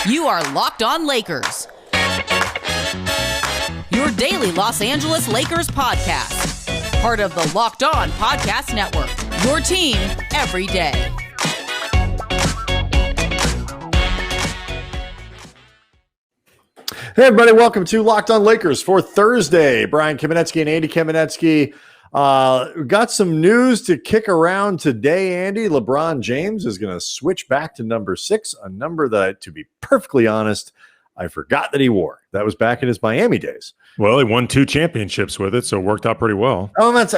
You are Locked On Lakers, your daily Los Angeles Lakers podcast. Part of the Locked On Podcast Network, your team every day. Hey, everybody. Welcome to Locked On Lakers for Thursday. Brian Kamenetsky and Andy Kamenetsky. Got some news to kick around today, Andy. LeBron James is going to switch back to number 6, a number that, to be perfectly honest, I forgot that he wore. That was back in his Miami days. Well, he won 2 championships with it, so it worked out pretty well. Oh, I'm not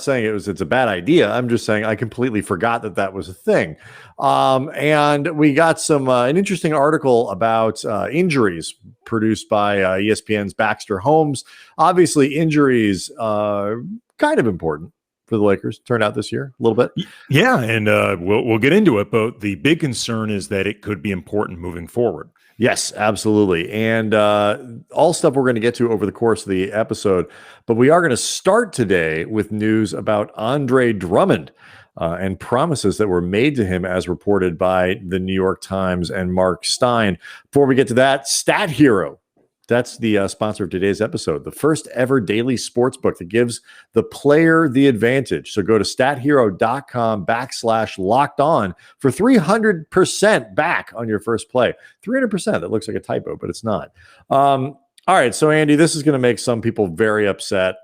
saying it's a bad idea. I'm just saying I completely forgot that was a thing. And we got an interesting article about injuries produced by ESPN's Baxter Holmes. Obviously, injuries kind of important for the Lakers. Turned out this year a little bit. Yeah, and we'll get into it, but the big concern is that it could be important moving forward. Yes, absolutely. And all stuff we're going to get to over the course of the episode. But we are going to start today with news about Andre Drummond and promises that were made to him as reported by the New York Times and Marc Stein. Before we get to that, Stat Hero. That's the sponsor of today's episode, the first ever daily sports book that gives the player the advantage. So go to stathero.com/locked-on for 300% back on your first play. 300%. That looks like a typo, but it's not. All right. So, Andy, this is going to make some people very upset,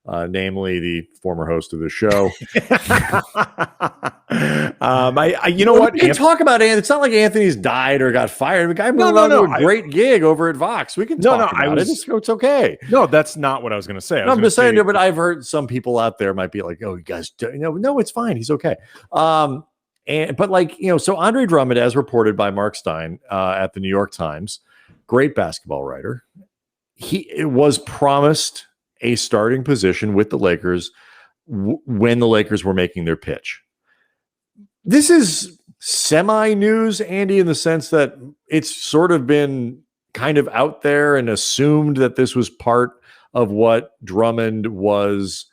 namely the former host of the show. You know what? We can talk about Anthony. It's not like Anthony's died or got fired. The guy moved on to a great gig over at Vox. We can talk about it. It's okay. No, that's not what I was going to say. I'm just saying, but I've heard some people out there might be like, "Oh, you guys, no, it's fine. He's okay." So Andre Drummond, as reported by Marc Stein at the New York Times, great basketball writer, he was promised a starting position with the Lakers when the Lakers were making their pitch. This is semi-news, Andy, in the sense that it's sort of been kind of out there and assumed that this was part of what Drummond was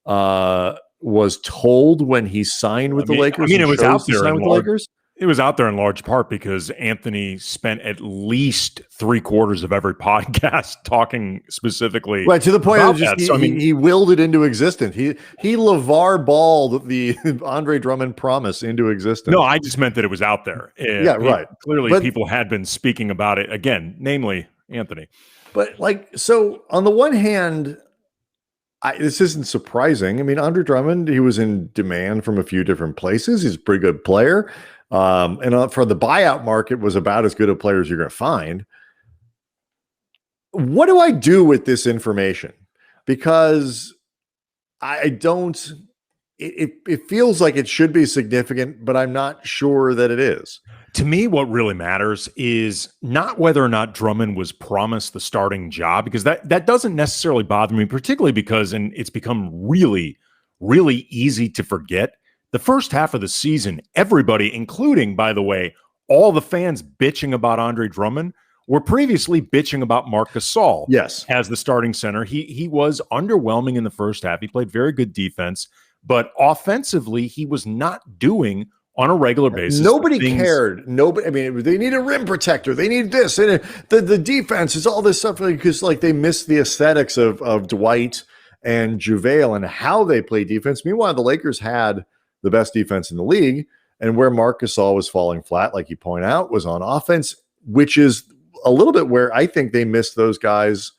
told when he signed with the Lakers. I mean, it was out there with the Lakers. It was out there in large part because Anthony spent at least 3/4 of every podcast talking specifically, right, to the point of just he willed it into existence. He LeVar Balled the Andre Drummond promise into existence. No, I just meant that it was out there. Right. Clearly, people had been speaking about it again, namely Anthony. But so on the one hand, this isn't surprising. I mean, Andre Drummond, he was in demand from a few different places. He's a pretty good player. And for the buyout market was about as good a player as you're going to find. What do I do with this information? Because it feels like it should be significant, but I'm not sure that it is. To me, what really matters is not whether or not Drummond was promised the starting job, because that doesn't necessarily bother me, particularly because, and it's become really, really easy to forget, the first half of the season, everybody, including, by the way, all the fans bitching about Andre Drummond, were previously bitching about Marc Gasol. Yes, as the starting center. He was underwhelming in the first half. He played very good defense, but offensively, he was not doing on a regular basis. Nobody cared. Nobody. I mean, they need a rim protector. They need this. And the defense is all this stuff because they missed the aesthetics of Dwight and JaVale and how they play defense. Meanwhile, the Lakers had the best defense in the league, and where Marc Gasol was falling flat, like you point out, was on offense, which is a little bit where I think they missed those guys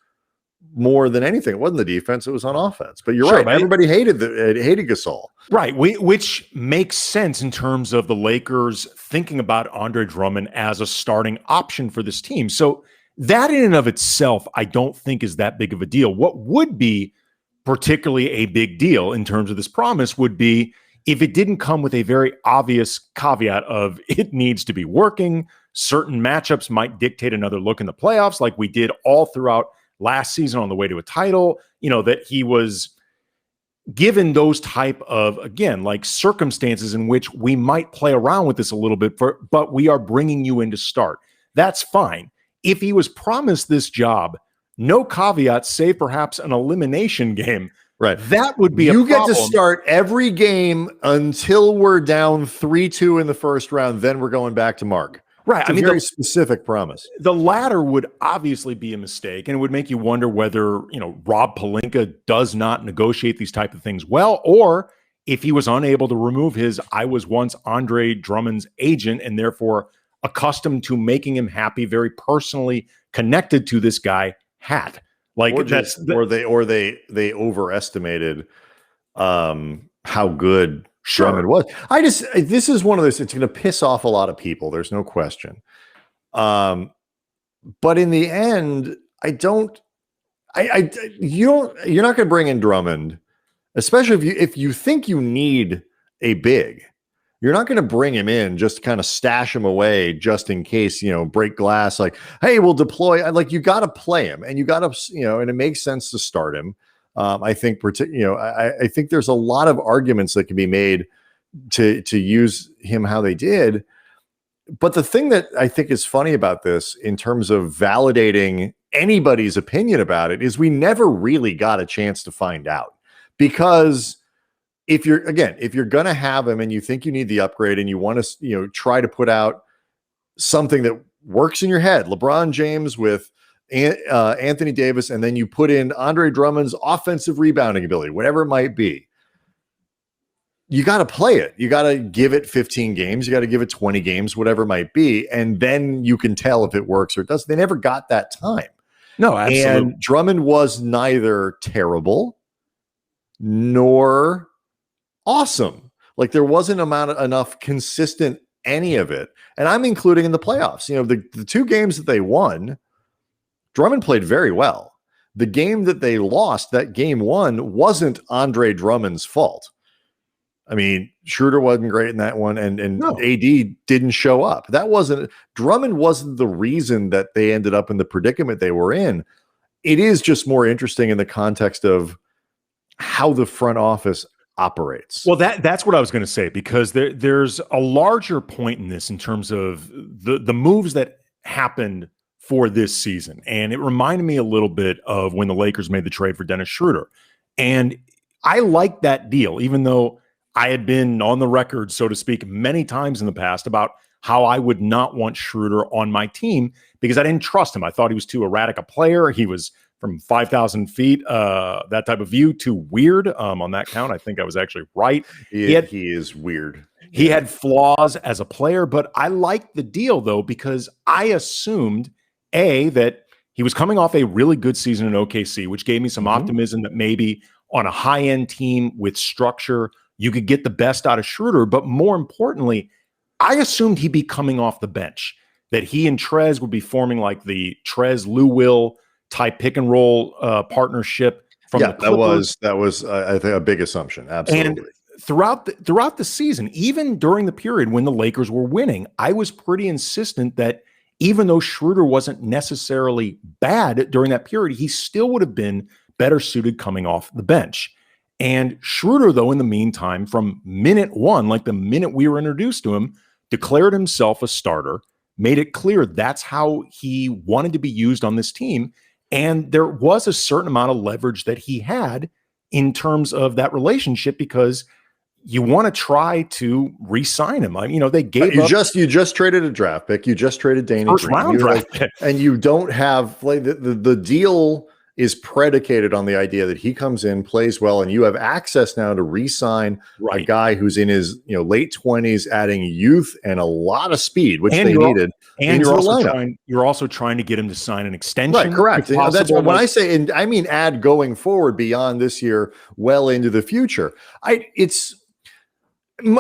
more than anything. It wasn't the defense, it was on offense. But you're right. Everybody hated Gasol. Right. Which makes sense in terms of the Lakers thinking about Andre Drummond as a starting option for this team. So that in and of itself, I don't think is that big of a deal. What would be particularly a big deal in terms of this promise would be if it didn't come with a very obvious caveat of it needs to be working, certain matchups might dictate another look in the playoffs, like we did all throughout last season on the way to a title, that he was given those type of, again, like circumstances in which we might play around with this a little bit, but we are bringing you in to start. That's fine. If he was promised this job, no caveats, save perhaps an elimination game, right? That would be you get to start every game until we're down 3-2 in the first round. Then we're going back to Marc. Right. It's a very specific promise. The latter would obviously be a mistake, and it would make you wonder whether, Rob Pelinka does not negotiate these type of things well, or if he was unable to remove his "I was once Andre Drummond's agent" and therefore accustomed to making him happy, very personally connected to this guy hat. Like or they overestimated how good Drummond was. This is one of those, it's going to piss off a lot of people. There's no question. But in the end, you're not going to bring in Drummond, especially if you think you need a big. You're not going to bring him in just to kind of stash him away just in case, break glass. Like, hey, we'll deploy. Like, you got to play him, and you got to, and it makes sense to start him. I think, I think there's a lot of arguments that can be made to use him how they did. But the thing that I think is funny about this, in terms of validating anybody's opinion about it, is we never really got a chance to find out. Because if you're going to have him and you think you need the upgrade and you want to, try to put out something that works in your head, LeBron James with Anthony Davis, and then you put in Andre Drummond's offensive rebounding ability, whatever it might be, you got to play it. You got to give it 15 games. You got to give it 20 games, whatever it might be. And then you can tell if it works or it doesn't. They never got that time. No, absolutely. And Drummond was neither terrible nor awesome. Like, there wasn't enough consistent any of it. And I'm including in the playoffs. The two games that they won, Drummond played very well. The game that they lost, that game one, wasn't Andre Drummond's fault. I mean, Schroder wasn't great in that one, and no. AD didn't show up. Drummond wasn't the reason that they ended up in the predicament they were in. It is just more interesting in the context of how the front office operates. Well, that's what I was going to say, because there's a larger point in this in terms of the moves that happened for this season. And it reminded me a little bit of when the Lakers made the trade for Dennis Schroder. And I liked that deal, even though I had been on the record, so to speak, many times in the past about how I would not want Schroder on my team because I didn't trust him. I thought he was too erratic a player. He was from 5,000 feet, that type of view, too weird. On that count, I think I was actually right. He is weird. He had flaws as a player, but I liked the deal, though, because I assumed, that he was coming off a really good season in OKC, which gave me some optimism that maybe on a high-end team with structure, you could get the best out of Schroder. But more importantly, I assumed he'd be coming off the bench, that he and Trez would be forming like the Trez-Lou Will type pick and roll partnership. That was I think a big assumption. Absolutely. And throughout the season, even during the period when the Lakers were winning, I was pretty insistent that even though Schroder wasn't necessarily bad during that period, he still would have been better suited coming off the bench. And Schroder, though, in the meantime, from minute one, like the minute we were introduced to him, declared himself a starter, made it clear that's how he wanted to be used on this team. And there was a certain amount of leverage that he had in terms of that relationship, because you want to try to re-sign him. They gave you just traded a draft pick. You just traded Danny first round draft pick, and you don't have the deal is predicated on the idea that he comes in, plays well, and you have access now to re-sign a guy who's in his late 20s, adding youth and a lot of speed, which they needed. And you're also trying to get him to sign an extension. Right, correct. That's when I say, and I mean add going forward beyond this year, well into the future.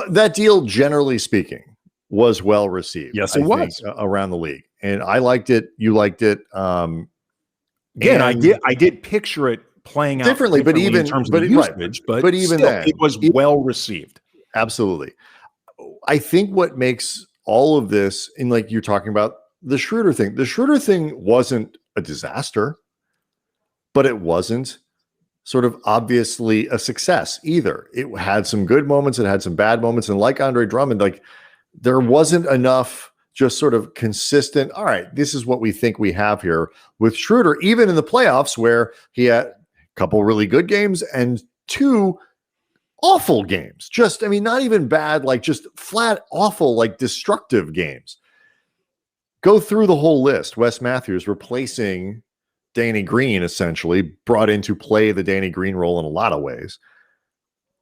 That deal, generally speaking, was well received. Yes, it was around the league, and I liked it. You liked it. Again, I did picture it playing out differently, but even in terms of usage, but even still, then, it was well received. Absolutely. I think what makes all of this, and like you're talking about the Schroder thing wasn't a disaster, but it wasn't sort of obviously a success either. It had some good moments, it had some bad moments, and like Andre Drummond, like there wasn't enough just sort of consistent, all right, this is what we think we have here with Schroder, even in the playoffs where he had a couple really good games and two awful games. Not even bad, like just flat awful, like destructive games. Go through the whole list. Wes Matthews replacing Danny Green, essentially brought in to play the Danny Green role in a lot of ways.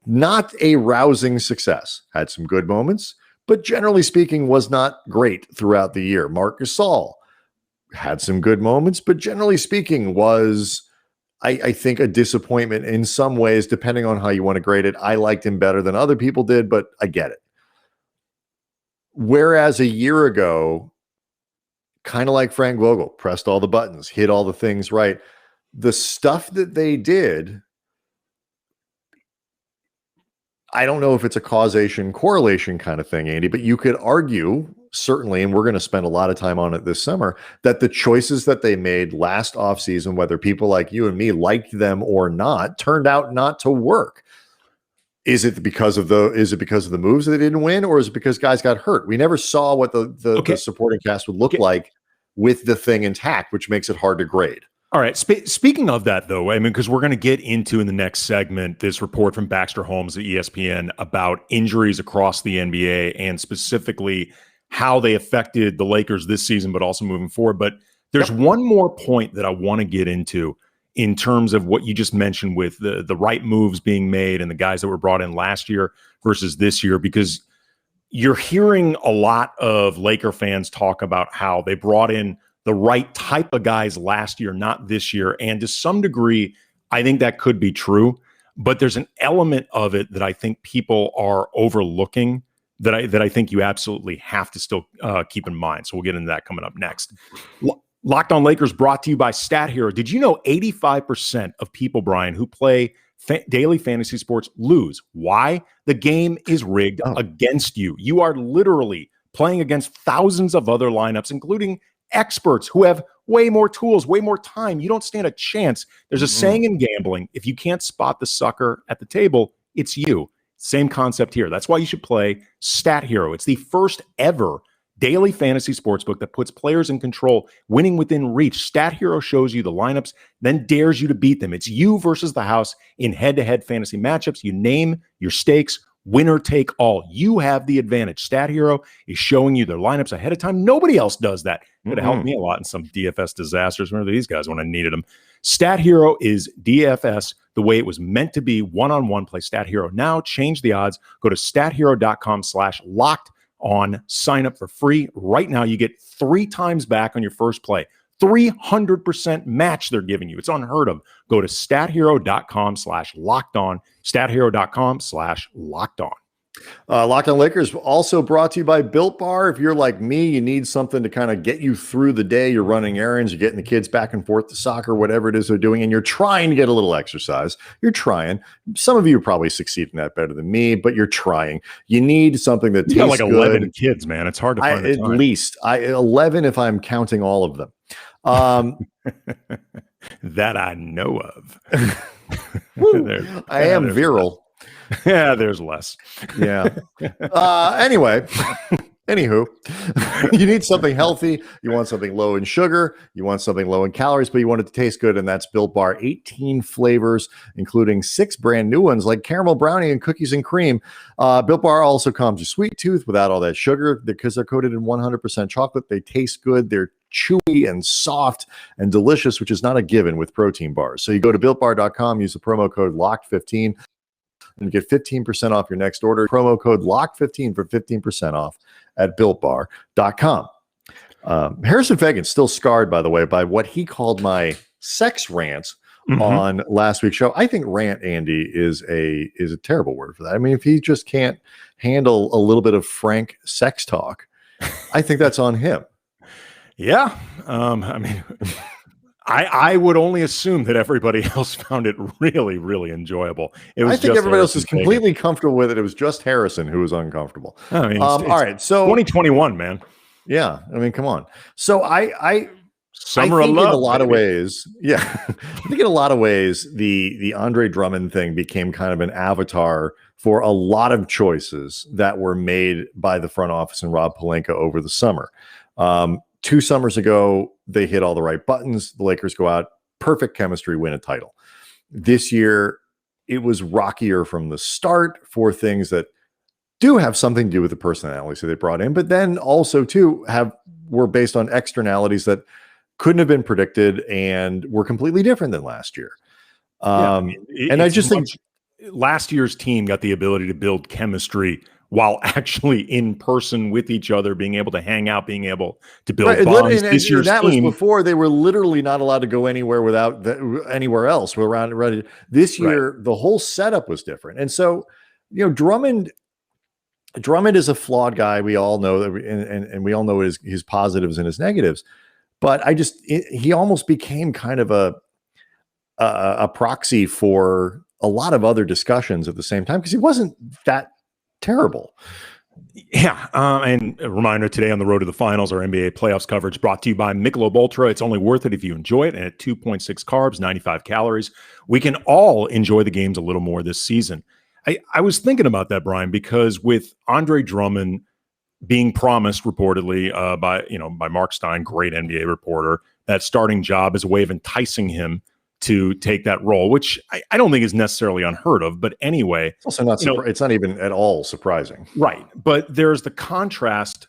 Not a rousing success. Had some good moments, but generally speaking was not great throughout the year. Marc Gasol had some good moments, but generally speaking was, I think, a disappointment in some ways, depending on how you want to grade it. I liked him better than other people did, but I get it. Whereas a year ago, kind of like Frank Vogel, pressed all the buttons, hit all the things right. The stuff that they did, I don't know if it's a causation correlation kind of thing, Andy, but you could argue, certainly, and we're going to spend a lot of time on it this summer, that the choices that they made last offseason, whether people like you and me liked them or not, turned out not to work. Is it because of the moves that they didn't win, or is it because guys got hurt? We never saw what the supporting cast would look like with the thing intact, which makes it hard to grade. All right. Speaking of that, though, I mean, because we're going to get into in the next segment this report from Baxter Holmes at ESPN about injuries across the NBA and specifically how they affected the Lakers this season, but also moving forward. But there's one more point that I want to get into in terms of what you just mentioned with the right moves being made and the guys that were brought in last year versus this year, because you're hearing a lot of Laker fans talk about how they brought in the right type of guys last year, not this year. And to some degree, I think that could be true, but there's an element of it that I think people are overlooking that I think you absolutely have to still keep in mind. So we'll get into that coming up next. Locked on Lakers brought to you by Stat Hero. Did you know 85% of people, Brian, who play daily fantasy sports lose? Why? The game is rigged against you. You are literally playing against thousands of other lineups, including experts who have way more tools, way more time. You don't stand a chance. There's a saying in gambling: if you can't spot the sucker at the table, it's you. Same concept here. That's why you should play Stat Hero. It's the first ever daily fantasy sportsbook that puts players in control, winning within reach. Stat Hero shows you the lineups, then dares you to beat them. It's you versus the house in head-to-head fantasy matchups. You name your stakes, winner take all. You have the advantage. Stat Hero is showing you their lineups ahead of time. Nobody else does that. It would have helped me a lot in some DFS disasters. Remember these guys when I needed them. Stat Hero is DFS the way it was meant to be. One-on-one. Play Stat Hero now. Change the odds. Go to stathero.com/locked on. Sign up for free. Right now, you get 3 times back on your first play. 300% match they're giving you. It's unheard of. Go to stathero.com/locked on. stathero.com/locked on. Locked on Lakers also brought to you by Built Bar. If you're like me, you need something to kind of get you through the day. You're running errands, you're getting the kids back and forth to soccer, whatever it is they're doing, and you're trying to get a little exercise. You're trying. Some of you probably succeed in that better than me, but you're trying. You need something that tastes like 11 good. kids, man. It's hard to find at least 11 if I'm counting all of them. That I know of. I am virile. Yeah, there's less. Yeah. Anyway, anywho, you need something healthy. You want something low in sugar. You want something low in calories, but you want it to taste good. And that's Built Bar. 18 flavors, including 6 brand new ones like caramel brownie and cookies and cream. Built Bar also calms your sweet tooth without all that sugar because they're coated in 100% chocolate. They taste good. They're chewy and soft and delicious, which is not a given with protein bars. So you go to BuiltBar.com, use the promo code LOCKED15. And get 15% off your next order. Promo code LOCK15 for 15% off at BuiltBar.com. Harrison Fagan's still scarred, by the way, by what he called my sex rant on last week's show. I think rant, Andy, is a terrible word for that. I mean, if he just can't handle a little bit of frank sex talk, I think that's on him. Yeah. I mean... I would only assume that everybody else found it really, really enjoyable. I think everybody else is completely comfortable with it. It was just Harrison who was uncomfortable. I mean, all right, so 2021, man. Yeah, I mean, come on. So I Summer think of love, in a lot of ways, yeah. I think in a lot of ways, the Andre Drummond thing became kind of an avatar for a lot of choices that were made by the front office and Rob Pelinka over the summer. 2 summers ago, they hit all the right buttons. The Lakers go out, perfect chemistry, win a title. This year, it was rockier from the start for things that do have something to do with the personality. So they brought in, but then also too have were based on externalities that couldn't have been predicted and were completely different than last year. And I just think last year's team got the ability to build chemistry while actually in person with each other, being able to hang out, being able to build bonds. This year's that team, was before they were literally not allowed to go anywhere without anywhere else. We're around. This year, the whole setup was different. And so, Drummond is a flawed guy. We all know that, and we all know his positives and his negatives. But he almost became kind of a proxy for a lot of other discussions at the same time, because he wasn't that terrible. Yeah. And a reminder, today on the road to the finals, our NBA playoffs coverage brought to you by Michelob Ultra. It's only worth it if you enjoy it. And at 2.6 carbs, 95 calories, we can all enjoy the games a little more this season. I was thinking about that, Brian, because with Andre Drummond being promised reportedly by Marc Stein, great NBA reporter, that starting job as a way of enticing him to take that role, which I don't think is necessarily unheard of. But anyway, it's also not it's not even at all surprising. Right. But there's the contrast,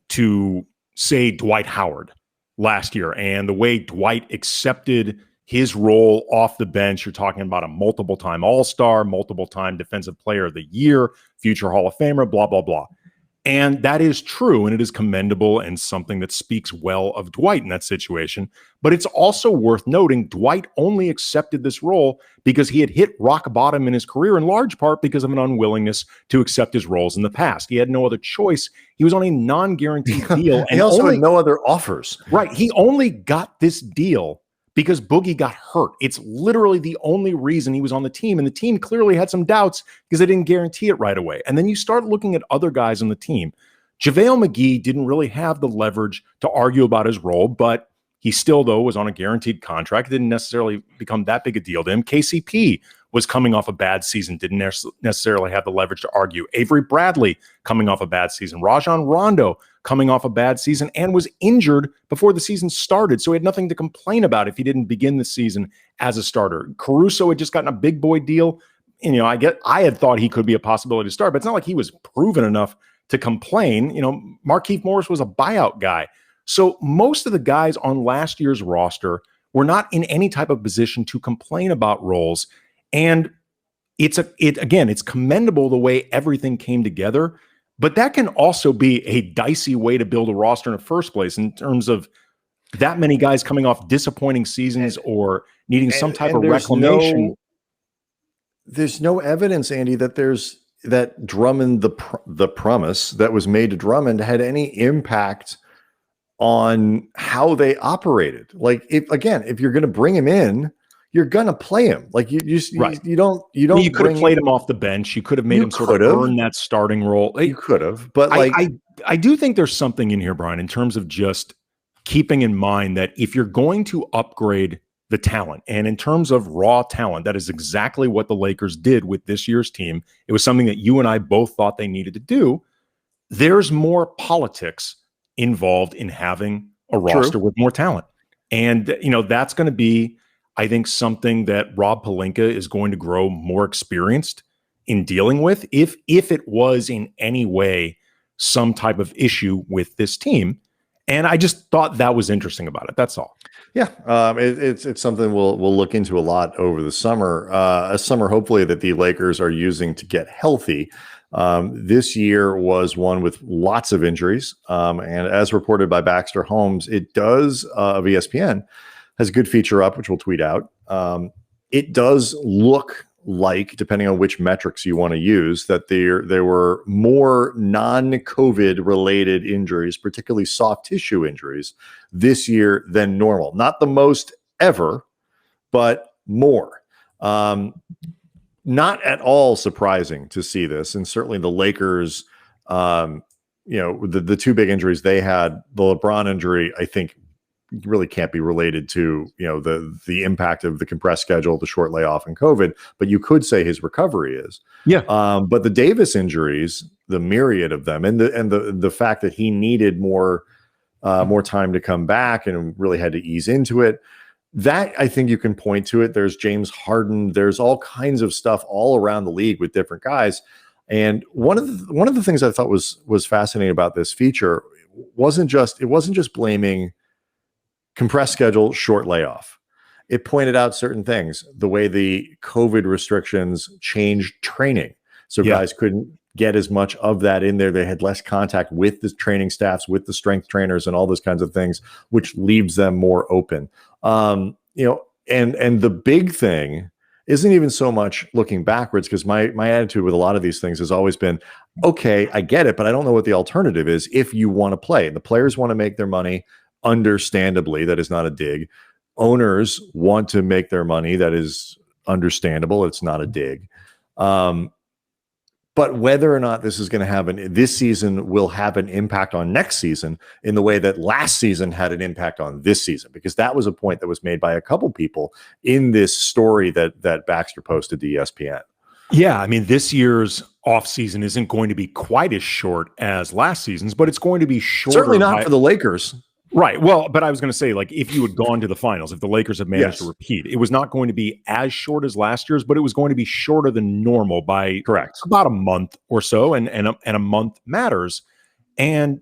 to say Dwight Howard last year and the way Dwight accepted his role off the bench. You're talking about a multiple-time All-Star, multiple-time Defensive Player of the Year, future Hall of Famer, blah, blah, blah. And that is true, and it is commendable and something that speaks well of Dwight in that situation. But it's also worth noting Dwight only accepted this role because he had hit rock bottom in his career, in large part because of an unwillingness to accept his roles in the past. He had no other choice. He was on a non-guaranteed deal. And he also had no other offers. Right. He only got this deal because Boogie got hurt. It's literally the only reason he was on the team. And the team clearly had some doubts because they didn't guarantee it right away. And then you start looking at other guys on the team. JaVale McGee didn't really have the leverage to argue about his role, but he still, though, was on a guaranteed contract. It didn't necessarily become that big a deal to him. KCP was coming off a bad season, didn't necessarily have the leverage to argue. Avery Bradley coming off a bad season. Rajon Rondo coming off a bad season and was injured before the season started, so he had nothing to complain about if he didn't begin the season as a starter. Caruso had just gotten a big boy deal. And, I had thought he could be a possibility to start, but it's not like he was proven enough to complain. Markieff Morris was a buyout guy. So most of the guys on last year's roster were not in any type of position to complain about roles. And it's commendable the way everything came together, but that can also be a dicey way to build a roster in the first place in terms of that many guys coming off disappointing seasons or needing some type of reclamation. There's no evidence, Andy, that Drummond, the promise that was made to Drummond, had any impact on how they operated. Like, if you're going to bring him in, you're gonna play him. Like you don't. You could have played him off the bench. You could have made him sort of earn that starting role. You could have, but I do think there's something in here, Brian, in terms of just keeping in mind that if you're going to upgrade the talent, and in terms of raw talent, that is exactly what the Lakers did with this year's team. It was something that you and I both thought they needed to do. There's more politics involved in having a roster with more talent, and that's going to be, I think, something that Rob Pelinka is going to grow more experienced in dealing with if it was in any way some type of issue with this team. And I just thought that was interesting about it. That's all. Yeah, it's something we'll look into a lot over the summer. A summer, hopefully, that the Lakers are using to get healthy. This year was one with lots of injuries. And as reported by Baxter, Holmes, it does, of ESPN, has a good feature up, which we'll tweet out. It does look like, depending on which metrics you want to use, that there were more non-COVID related injuries, particularly soft tissue injuries, this year than normal. Not the most ever, but more. Not at all surprising to see this. And certainly the Lakers, the two big injuries they had, the LeBron injury, I think, really can't be related to the impact of the compressed schedule, the short layoff, and COVID, but you could say his recovery is. Yeah. But the Davis injuries, the myriad of them, and the fact that he needed more time to come back and really had to ease into it, that I think you can point to it. There's James Harden. There's all kinds of stuff all around the league with different guys. And one of the things I thought was fascinating about this feature wasn't just blaming compressed schedule, short layoff. It pointed out certain things, the way the COVID restrictions changed training. So guys couldn't get as much of that in there. They had less contact with the training staffs, with the strength trainers and all those kinds of things, which leaves them more open. And the big thing isn't even so much looking backwards, because my attitude with a lot of these things has always been, okay, I get it, but I don't know what the alternative is if you want to play. The players want to make their money, understandably. That is not a dig. Owners want to make their money. That is understandable. It's not a dig. But whether or not this is going to have this season will have an impact on next season in the way that last season had an impact on this season, because that was a point that was made by a couple people in this story that Baxter posted to ESPN. Yeah, I mean, this year's offseason isn't going to be quite as short as last season's, but it's going to be shorter. Certainly not for the Lakers. Right. Well, but I was going to say, like, if you had gone to the finals, if the Lakers had managed to repeat, it was not going to be as short as last year's, but it was going to be shorter than normal by about a month or so, and a month matters. And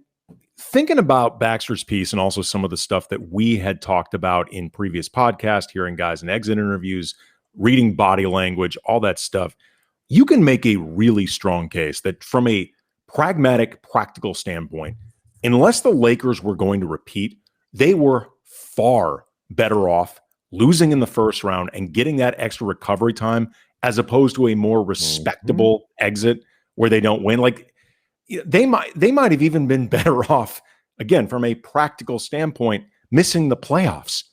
thinking about Baxter's piece and also some of the stuff that we had talked about in previous podcasts, hearing guys in exit interviews, reading body language, all that stuff, you can make a really strong case that from a pragmatic, practical standpoint, unless the Lakers were going to repeat, they were far better off losing in the first round and getting that extra recovery time as opposed to a more respectable exit where they don't win. Like, they might have even been better off, again, from a practical standpoint, missing the playoffs.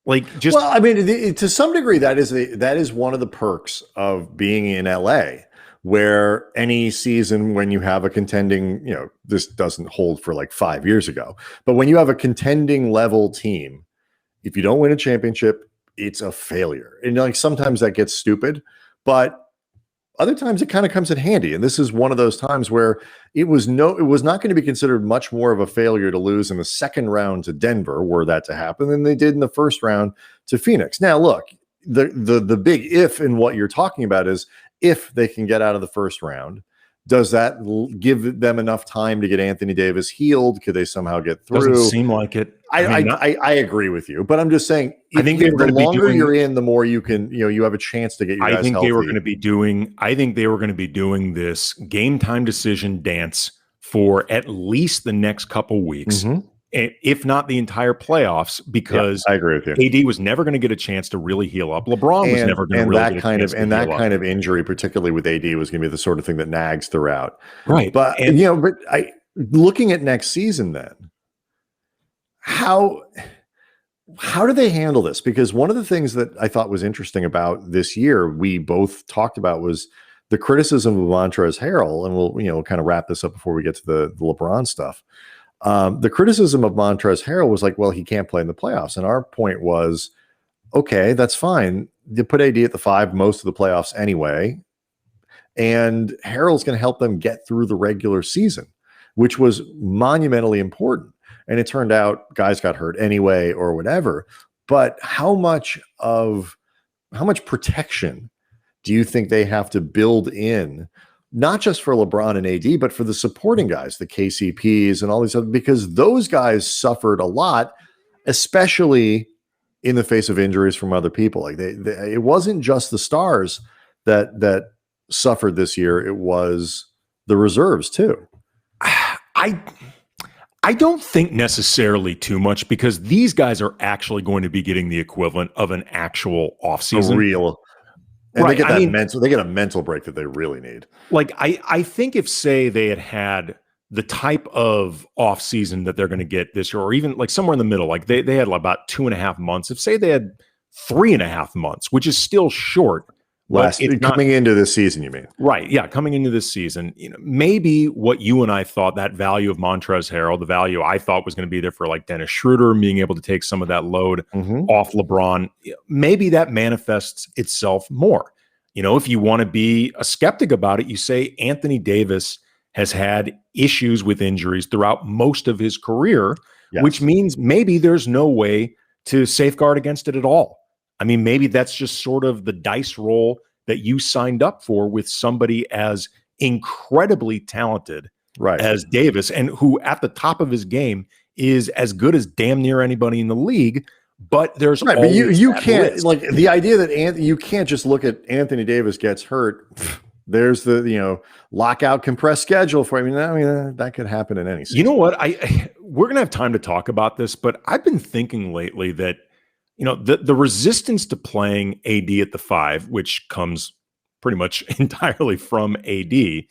Like, just well, I mean, to some degree, that is one of the perks of being in LA, where any season when you have a contending, this doesn't hold for like 5 years ago, but when you have a contending level team, if you don't win a championship, it's a failure. And like sometimes that gets stupid, but other times it kind of comes in handy. And this is one of those times where it was not going to be considered much more of a failure to lose in the second round to Denver, were that to happen, than they did in the first round to Phoenix. Now, look, the big if in what you're talking about is, if they can get out of the first round, does that give them enough time to get Anthony Davis healed? Could they somehow get through? Doesn't seem like it. I agree with you, but I'm just saying, I think the longer you're in, the more you can, you have a chance to get your guys healthy. I think they were going to be doing this game time decision dance for at least the next couple weeks, if not the entire playoffs, because I agree with you. AD was never going to get a chance to really heal up. LeBron was never going to really get a chance to heal up. And that kind of injury, particularly with AD, was going to be the sort of thing that nags throughout. Right. But, looking at next season then, how do they handle this? Because one of the things that I thought was interesting about this year, we both talked about, was the criticism of Montrezl Harrell, and we'll kind of wrap this up before we get to the LeBron stuff. The criticism of Montrezl Harrell was like, well, he can't play in the playoffs. And our point was, okay, that's fine. You put AD at the 5 most of the playoffs anyway, and Harrell's going to help them get through the regular season, which was monumentally important. And it turned out guys got hurt anyway or whatever. But how much protection do you think they have to build in, not just for LeBron and AD, but for the supporting guys, the KCPs and all these other, because those guys suffered a lot, especially in the face of injuries from other people. Like it wasn't just the stars that suffered this year. It was the reserves too. I don't think necessarily too much, because these guys are actually going to be getting the equivalent of an actual offseason. And right. They get a mental break that they really need. Like, I think if, say, they had the type of offseason that they're going to get this year, or even like somewhere in the middle, like they had about 2.5 months. If, say, they had 3.5 months, which is still short. Coming into this season, you mean? Right. Yeah. Coming into this season, maybe what you and I thought, that value of Montrezl Harrell, the value I thought was going to be there for like Dennis Schroder, being able to take some of that load off LeBron, maybe that manifests itself more. If you want to be a skeptic about it, you say Anthony Davis has had issues with injuries throughout most of his career, which means maybe there's no way to safeguard against it at all. I mean, maybe that's just sort of the dice roll that you signed up for with somebody as incredibly talented right, as Davis, and who at the top of his game is as good as damn near anybody in the league. But there's right. But you can't risk. like the idea that you can't just look at Anthony Davis gets hurt. There's the lockout compressed schedule for. I mean that could happen in any season. You know what? We're gonna have time to talk about this, but I've been thinking lately that the resistance to playing AD at the 5, which comes pretty much entirely from AD.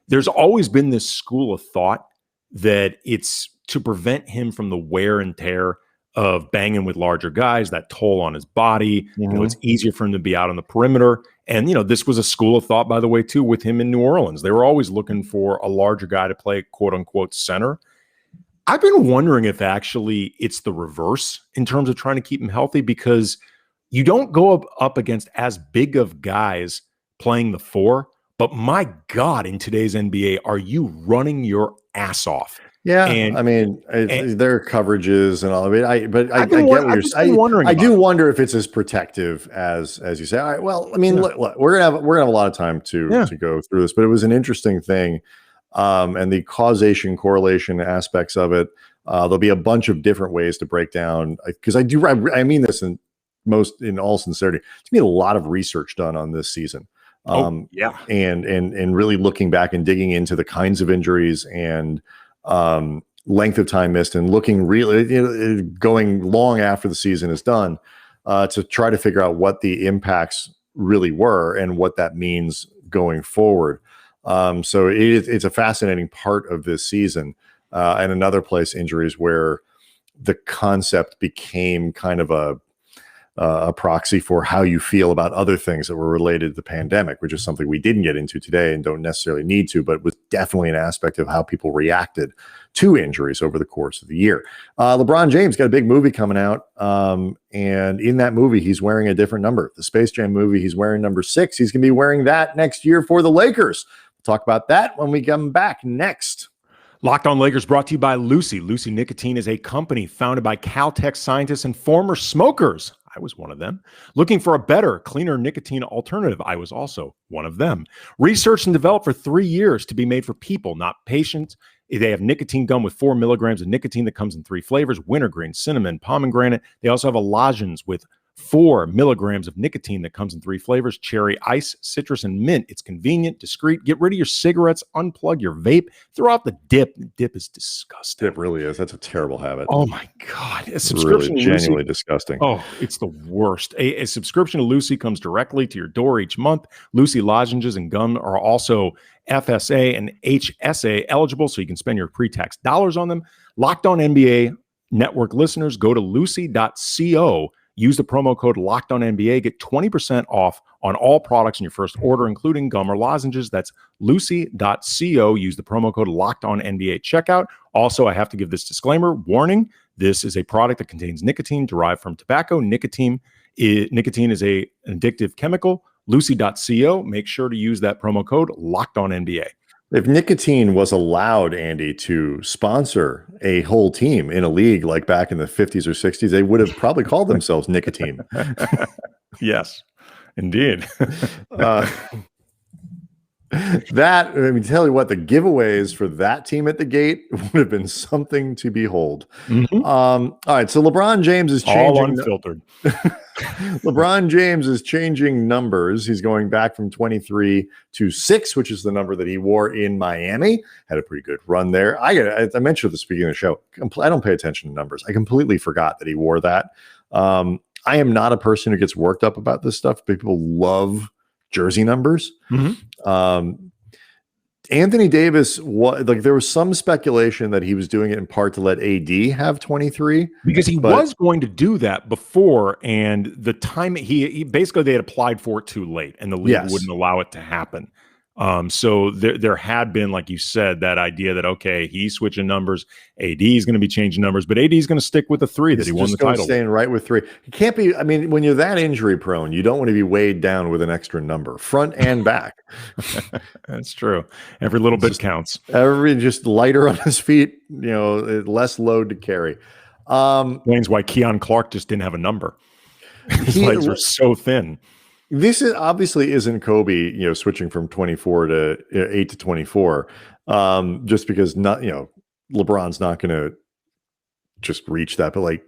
There's always been this school of thought that it's to prevent him from the wear and tear of banging with larger guys, that toll on his body. It's easier for him to be out on the perimeter. And, this was a school of thought, by the way, too, with him in New Orleans. They were always looking for a larger guy to play, quote unquote, center. I've been wondering if actually it's the reverse in terms of trying to keep him healthy, because you don't go up against as big of guys playing the 4. But my God, in today's NBA, are you running your ass off? Yeah, their coverages and all of it. I get what you're saying. I do wonder if it's as protective as you say. All right, well, look, we're gonna have a lot of time to go through this, but it was an interesting thing, and the causation correlation aspects of it. There'll be a bunch of different ways to break down, because I mean this in all sincerity. There's been a lot of research done on this season. And really looking back and digging into the kinds of injuries and length of time missed, and looking really going long after the season is done to try to figure out what the impacts really were and what that means going forward. So it's a fascinating part of this season, and another place, injuries where the concept became kind of a proxy for how you feel about other things that were related to the pandemic, which is something we didn't get into today and don't necessarily need to, but was definitely an aspect of how people reacted to injuries over the course of the year. LeBron James got a big movie coming out, and in that movie, he's wearing a different number. The Space Jam movie, he's wearing number 6. He's going to be wearing that next year for the Lakers. We'll talk about that when we come back next. Locked On Lakers brought to you by Lucy. Lucy Nicotine is a company founded by Caltech scientists and former smokers. I was one of them. Looking for a better, cleaner nicotine alternative. I was also one of them. Researched and developed for 3 years to be made for people, not patients. They have nicotine gum with 4 milligrams of nicotine that comes in 3 flavors: wintergreen, cinnamon, pomegranate. They also have a lozenge with 4 milligrams of nicotine that comes in 3 flavors: cherry ice, citrus, and mint. It's convenient, discreet. Get rid of your cigarettes, unplug your vape, throw out the dip. Dip is disgusting. Dip really is. That's a terrible habit. Oh my God. A subscription really genuinely disgusting. Oh, it's the worst. A subscription to Lucy comes directly to your door each month. Lucy lozenges and gum are also FSA and HSA eligible, so you can spend your pre-tax dollars on them. Locked On NBA Network listeners, go to lucy.co. Use the promo code LOCKEDONNBA. Get 20% off on all products in your first order, including gum or lozenges. That's lucy.co. Use the promo code LOCKEDONNBA at checkout. Also, I have to give this disclaimer. Warning, this is a product that contains nicotine derived from tobacco. Nicotine is an addictive chemical. Lucy.co. Make sure to use that promo code LOCKEDONNBA. If nicotine was allowed, Andy, to sponsor a whole team in a league like back in the 50s or 60s, they would have probably called themselves Nicotine. Yes, indeed. Tell you what, the giveaways for that team at the gate would have been something to behold. Mm-hmm. All right, so LeBron James is changing. All unfiltered. LeBron James is changing numbers. He's going back from 23 to 6, which is the number that he wore in Miami. Had a pretty good run there. I mentioned at the beginning of the show, I don't pay attention to numbers. I completely forgot that he wore that. I am not a person who gets worked up about this stuff, but people love jersey numbers. Mm-hmm. Anthony Davis, there was some speculation that he was doing it in part to let AD have 23, because he was going to do that before, and the time he basically they had applied for it too late, and the league wouldn't allow it to happen. So there had been, like you said, that idea that, okay, he's switching numbers, AD is going to be changing numbers, but AD is going to stick with the 3 that he won the title. Staying right with 3. It can't be. I mean, when you're that injury prone, you don't want to be weighed down with an extra number, front and back. That's true. Every little bit counts. Just lighter on his feet, less load to carry. Explains why Keon Clark just didn't have a number. His legs are so thin. This obviously isn't Kobe, switching from 24 to 8 to 24. just because LeBron's not going to just reach that, but like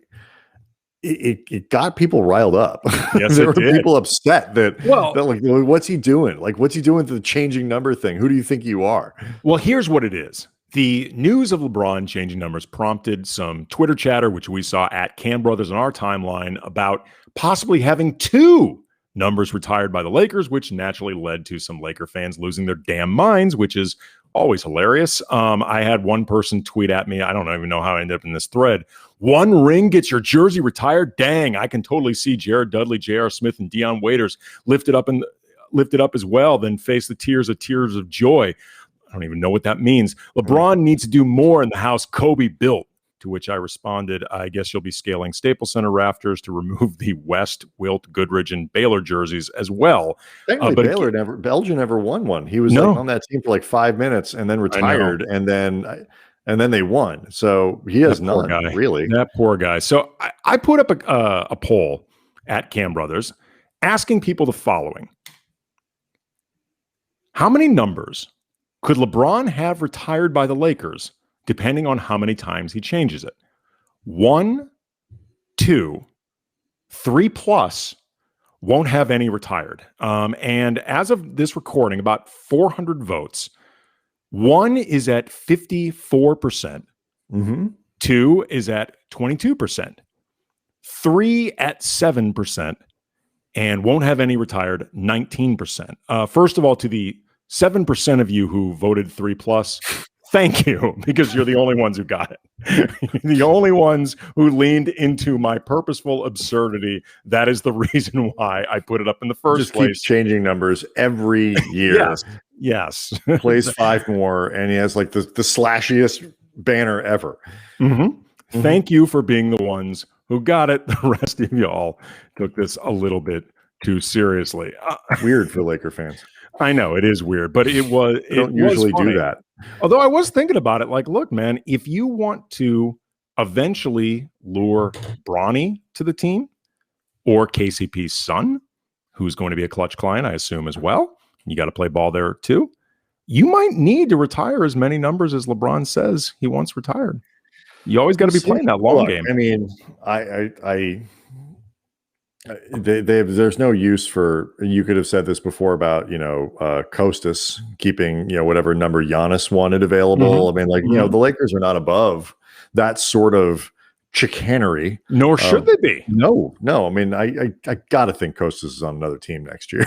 it got people riled up. Yes, there were did. people upset that like, what's he doing? Like, what's he doing to the changing number thing? Who do you think you are? Well, here's what it is. The news of LeBron changing numbers prompted some Twitter chatter, which we saw at Cam Brothers on our timeline, about possibly having 2 numbers retired by the Lakers, which naturally led to some Laker fans losing their damn minds, which is always hilarious. I had one person tweet at me. I don't even know how I ended up in this thread. 1 ring gets your jersey retired. Dang, I can totally see Jared Dudley, J.R. Smith, and Dion Waiters lifted up as well, then face the tears of joy. I don't even know what that means. LeBron needs to do more in the house Kobe built. To which I responded, I guess you'll be scaling Staples Center rafters to remove the West, Wilt, Goodrich, and Baylor jerseys as well. But Belgian never won one. He was like on that team for like 5 minutes and then retired, and then they won. So he has none, really. That poor guy. So I put up a poll at Cam Brothers asking people the following. How many numbers could LeBron have retired by the Lakers, depending on how many times he changes it? 1, 2, 3+ won't have any retired. And as of this recording, about 400 votes. 1 is at 54%. 2 is at 22%. 3 at 7%. And won't have any retired, 19%. First of all, to the 7% of you who voted 3+, thank you, because you're the only ones who got it. The only ones who leaned into my purposeful absurdity. That is the reason why I put it up in the first place. Keeps changing numbers every year. Yes. Plays 5 more, and he has like the slashiest banner ever. Thank you for being the ones who got it. The rest of y'all took this a little bit too seriously. Weird for Laker fans. I know it is weird, but it was. They don't usually do that. Although I was thinking about it, like, look, man, if you want to eventually lure Bronny to the team, or KCP's son, who's going to be a clutch client, I assume as well, you got to play ball there too. You might need to retire as many numbers as LeBron says he wants retired. You always got to be playing that long game. I mean, there's no use for, you could have said this before about, Kostas keeping, whatever number Giannis wanted available. I mean, like, the Lakers are not above that sort of chicanery. Nor should they be. No. I mean, I got to think Kostas is on another team next year.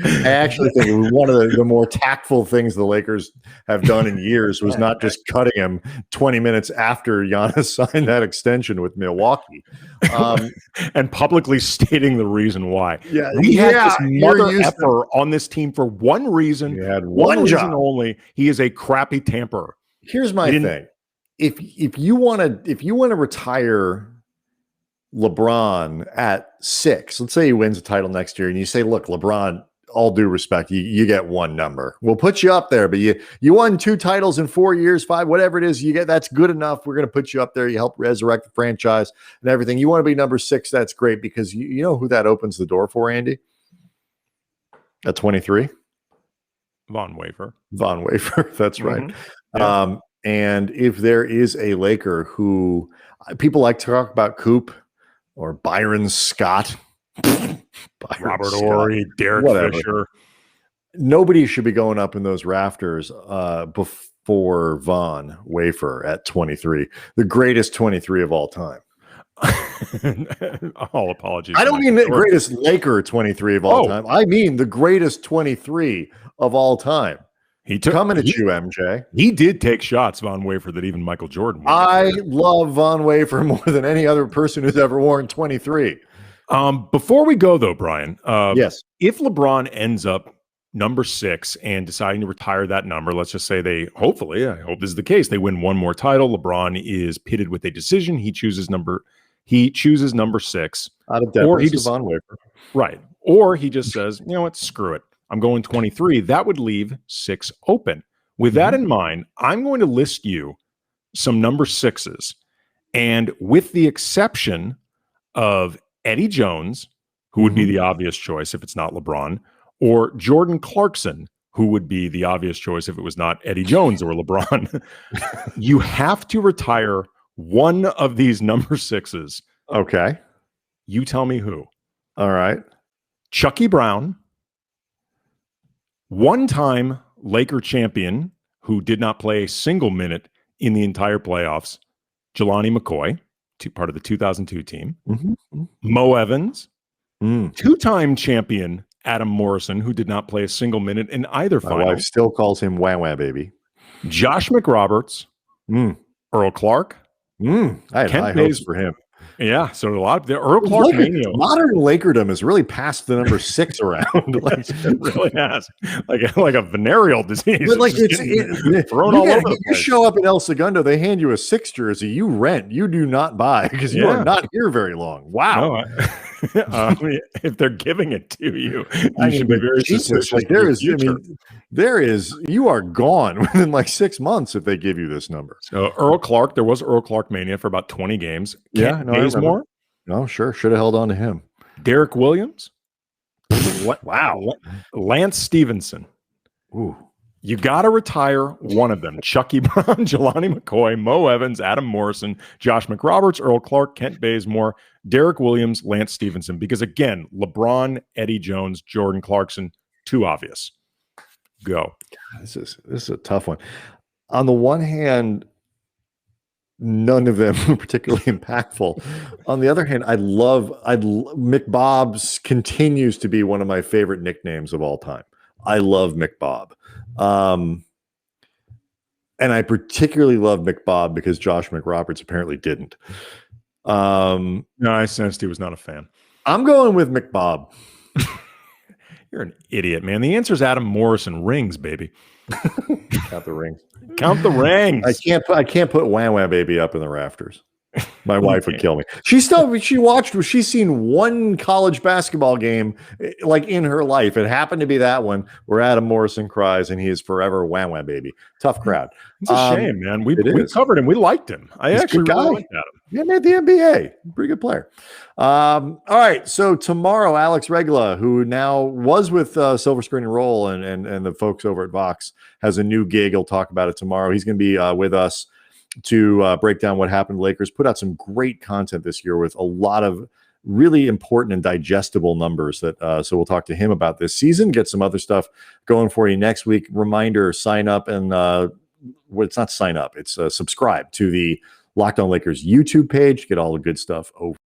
I actually think one of the more tactful things the Lakers have done in years was not just cutting him 20 minutes after Giannis signed that extension with Milwaukee. And publicly stating the reason why. Yeah, we had this mother effer on this team for one reason. He had one job. Reason only. He is a crappy tamperer. Here's my thing. If you want to retire LeBron at 6, let's say he wins a title next year, and you say, look, LeBron, all due respect, you get 1 number. We'll put you up there, but you won 2 titles in 4 years, 5, whatever it is you get, that's good enough. We're going to put you up there. You help resurrect the franchise and everything. You want to be number 6, that's great, because you know who that opens the door for, Andy? At 23? Wafer. That's right. Yeah. And if there is a Laker who people like to talk about Coop or Byron Scott, Robert Horry, Derek Fisher. Nobody should be going up in those rafters before Von Wafer at 23, the greatest 23 of all time. All apologies. I don't mean the greatest Laker 23 of all time. I mean the greatest 23 of all time. Coming at you, MJ. He did take shots, Von Wafer, that even Michael Jordan would. I love Von Wafer more than any other person who's ever worn 23. Before we go, though, Brian, yes, if LeBron ends up number 6 and deciding to retire that number, let's just say I hope this is the case, they win 1 more title. LeBron is pitted with a decision. He chooses number 6. Out of deference to Von Wafer. Right. Or he just says, you know what, screw it. I'm going 23. That would leave 6 open. With that in mind, I'm going to list you some number 6s. And with the exception of Eddie Jones, who would be the obvious choice if it's not LeBron, or Jordan Clarkson, who would be the obvious choice if it was not Eddie Jones or LeBron. You have to retire one of these number sixes. Okay. You tell me who. All right. Chucky Brown, one-time Laker champion who did not play a single minute in the entire playoffs, Jelani McCoy, part of the 2002 team. Mm-hmm. Mo Evans, two-time champion Adam Morrison, who did not play a single minute in either final. My wife still calls him Wah Wah Baby. Josh McRoberts, Earl Clark, I had high hopes for him. Yeah, so a lot of the Earl Clark mania. Modern Lakerdom has really passed the number 6 around. Like, it really has, like a venereal disease. But like it's thrown all over the place. You show up in El Segundo, they hand you a 6 jersey. You rent. You do not buy because you are not here very long. Wow. No, I mean, if they're giving it to you, should be very suspicious. Like there is. You are gone within like 6 months if they give you this number. So Earl Clark, there was Earl Clark mania for about 20 games. Bazemore. No, sure. Should have held on to him. Derek Williams. What? Wow. Lance Stevenson. Ooh. You got to retire one of them. Chucky Brown, Jelani McCoy, Mo Evans, Adam Morrison, Josh McRoberts, Earl Clark, Kent Bazemore, Derek Williams, Lance Stevenson. Because again, LeBron, Eddie Jones, Jordan Clarkson, too obvious. Go. This is a tough one. On the one hand, none of them were particularly impactful. On the other hand, McBob's continues to be one of my favorite nicknames of all time. I love McBob. And I particularly love McBob because Josh McRoberts apparently didn't. No, I sensed he was not a fan. I'm going with McBob. You're an idiot, man. The answer is Adam Morrison. Rings, baby. Count the rings. Count the rings. I can't put Wah Wah Baby up in the rafters. My wife would kill me. She's seen one college basketball game like in her life. It happened to be that one where Adam Morrison cries and he is forever Wah Wah Baby. Tough crowd. It's a shame, man. We covered him. We liked him. He's actually really liked Adam. He made the NBA. Pretty good player. All right. So tomorrow, Alex Regla, who now was with Silver Screen and Roll and the folks over at Vox, has a new gig. He'll talk about it tomorrow. He's going to be with us to break down what happened. Lakers put out some great content this year with a lot of really important and digestible numbers. So we'll talk to him about this season, get some other stuff going for you next week. Reminder, sign up and it's not sign up. It's subscribe to the Locked On Lakers YouTube page. Get all the good stuff over